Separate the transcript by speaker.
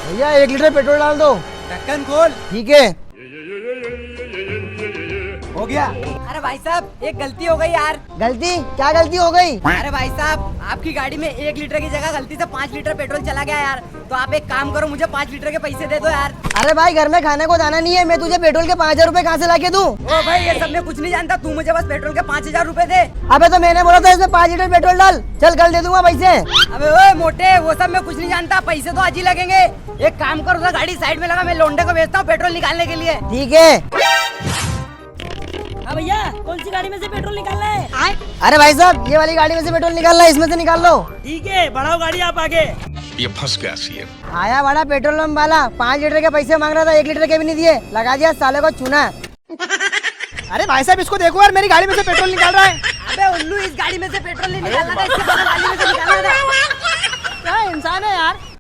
Speaker 1: भैया 1 litre petrol डाल दो।
Speaker 2: ढक्कन खोल।
Speaker 1: ठीक है।
Speaker 2: हो गया।
Speaker 3: अरे भाई साहब एक गलती हो गई यार।
Speaker 1: गलती? क्या गलती हो गई?
Speaker 3: अरे भाई साहब आपकी गाड़ी में 1 लीटर की जगह गलती से 5 लीटर पेट्रोल चला गया यार। तो आप एक काम करो, मुझे 5 लीटर के पैसे दे दो यार।
Speaker 1: अरे भाई घर में खाने को दाना नहीं है, मैं तुझे पेट्रोल के 5000 रूपए कहाँ से ला के दूं?
Speaker 3: ओ भाई ये सब मैं कुछ नहीं जानता, तू मुझे बस पेट्रोल के 5000 रूपए दे।
Speaker 1: अबे तो मैंने बोला था इसमें 5 लीटर पेट्रोल डाल। चल कल दे दूंगा पैसे।
Speaker 3: अबे ओए मोटे, वो सब मैं कुछ नहीं जानता, पैसे तो आज ही लगेंगे। एक काम करो, उधर गाड़ी साइड में लगा, मैं लोंडे को भेजता हूँ पेट्रोल निकालने के लिए।
Speaker 1: ठीक है।
Speaker 4: हाँ भैया, कौन सी गाड़ी में से पेट्रोल निकालना है?
Speaker 1: अरे भाई साहब ये वाली गाड़ी में से पेट्रोल निकालना है, इसमें से निकाल लो।
Speaker 4: ठीक है, बढ़ाओ गाड़ी आप आगे।
Speaker 5: ये फंस गया सीएम।
Speaker 1: आया बड़ा पेट्रोल पंप वाला, 5 लीटर के पैसे मांग रहा था, 1 लीटर के भी नहीं दिए, लगा दिया साले को चूना। अरे भाई साहब इसको देखो यार, मेरी गाड़ी में से पेट्रोल निकाल रहा है।
Speaker 3: अबे उल्लू, इस गाड़ी में से पेट्रोल नहीं निकालना था, इसके गाड़ी में से निकालना था।
Speaker 1: क्या इंसान है यार।